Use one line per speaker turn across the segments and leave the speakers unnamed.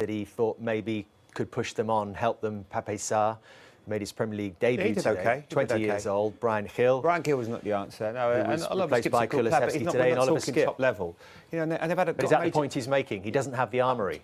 that he thought maybe could push them on, help them. Pape Sarr made his Premier League debut today.
Okay.
20 years old. Brian Hill.
Brian Hill was not the answer. No,
and replaced by Kulusevski today and Oliver Skip.
Top level. You know, and they've had a.
But is that the point he's making? He doesn't have the armoury.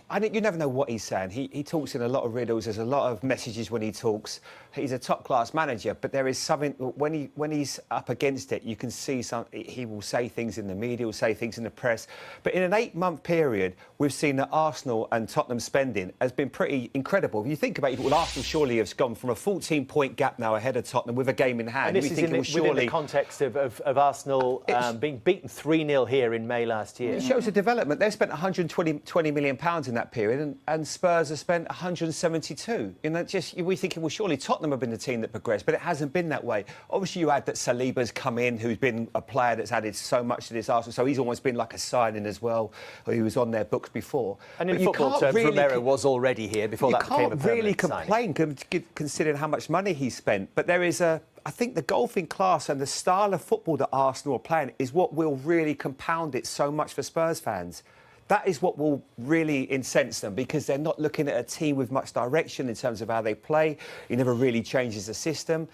I think you never know what he's saying. He talks in a lot of riddles. There's a lot of messages when he talks. He's a top-class manager, but there is something when he's up against it. You can see some. He will say things in the media, will say things in the press. But in an 8-month period, we've seen that Arsenal and Tottenham spending has been pretty incredible. If you think about it, well, Arsenal surely have gone from a 14-point gap now ahead of Tottenham with a game in hand.
And this is within the context of Arsenal being beaten 3-0 here in May last year.
It shows a development. They've spent £120 million in that period, and Spurs have spent 172. You know, we're thinking, well, surely Tottenham have been the team that progressed, but it hasn't been that way. Obviously, you add that Saliba's come in, who's been a player that's added so much to this Arsenal, so he's almost been like a signing as well. He was on their books before.
And in football terms, Romero was already here before that became a permanent signing.
You can't really complain considering how much money he spent, but there is I think the golfing class and the style of football that Arsenal are playing is what will really compound it so much for Spurs fans. That is what will really incense them, because they're not looking at a team with much direction in terms of how they play. He never really changes the system.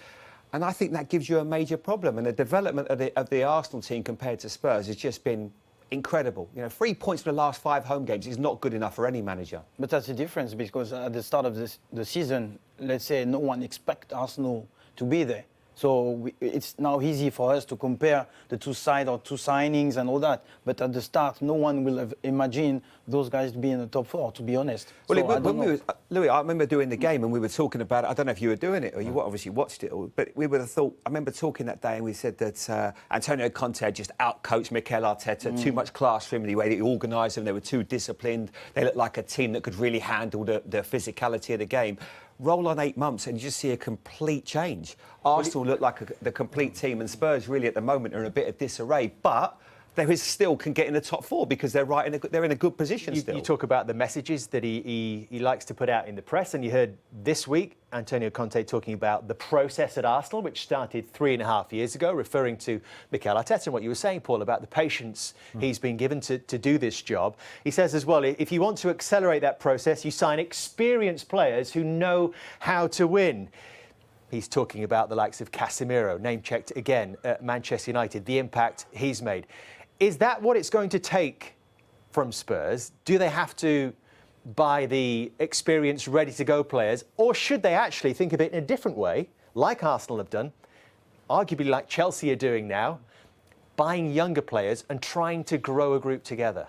And I think that gives you a major problem. And the development of the Arsenal team compared to Spurs has just been incredible. You know, 3 points from the last 5 home games is not good enough for any manager.
But that's the difference, because at the start of the season, let's say no one expects Arsenal to be there. So it's now easy for us to compare the two sides or two signings and all that. But at the start, no one will have imagined those guys to be in the top 4, to be honest.
Well, Louis, I remember doing the game and we were talking about it. I don't know if you were doing it or you obviously watched it, but we would have thought. I remember talking that day and we said that Antonio Conte had just outcoached Mikel Arteta. Too much class for him, the way that he organised them. They were too disciplined. They looked like a team that could really handle the physicality of the game. Roll on 8 months and you just see a complete change. Arsenal look like the complete team, and Spurs really at the moment are in a bit of disarray. But they still can get in the top 4 because they're they're in a good position still.
You talk about the messages that he likes to put out in the press, and you heard this week Antonio Conte talking about the process at Arsenal, which started 3.5 years ago, referring to Mikel Arteta and what you were saying, Paul, about the patience he's been given to do this job. He says as well, if you want to accelerate that process, you sign experienced players who know how to win. He's talking about the likes of Casemiro, name-checked again at Manchester United, the impact he's made. Is that what it's going to take from Spurs? Do they have to buy the experienced, ready-to-go players, or should they actually think of it in a different way, like Arsenal have done, arguably like Chelsea are doing now, buying younger players and trying to grow a group together?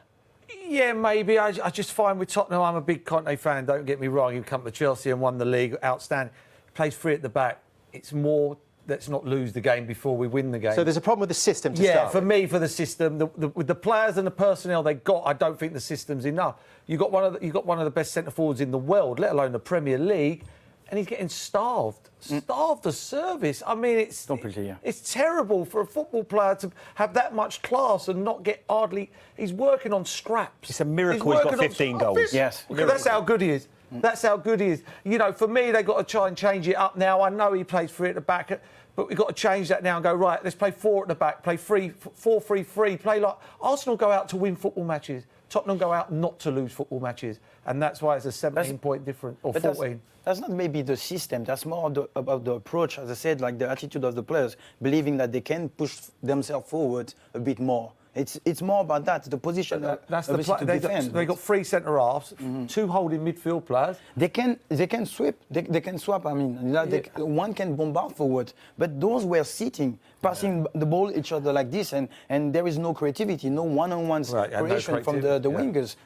Yeah, maybe. I just find with Tottenham, I'm a big Conte fan, don't get me wrong. He come to Chelsea and won the league, outstanding. Plays 3 at the back. It's more, let's not lose the game before we win the game.
So there's a problem with the system to start
Yeah, for me, for the system, with the players and the personnel they got, I don't think the system's enough. You got one of the best centre forwards in the world, let alone the Premier League, and he's getting starved of service. I mean, it's terrible for a football player to have that much class and not get hardly. He's working on scraps.
It's a miracle he's got 15 goals.
Yes,
that's how good he is. That's how good he is. You know, for me, they've got to try and change it up now. I know he plays 3 at the back, but we've got to change that now and go, right, let's play 4 at the back, play 4-3-3, play like... Arsenal go out to win football matches. Tottenham go out not to lose football matches. And that's why it's a 17-point difference, or 14.
That's not maybe the system. That's more about the approach, as I said, like the attitude of the players, believing that they can push themselves forward a bit more. It's more about that, the position.
That's the they got 3 centre halves, 2 holding midfield players.
They can sweep. They can swap. I mean, one can bombard forward, but those were sitting, passing the ball each other like this, and there is no creativity, no one-on-one creation from the wingers.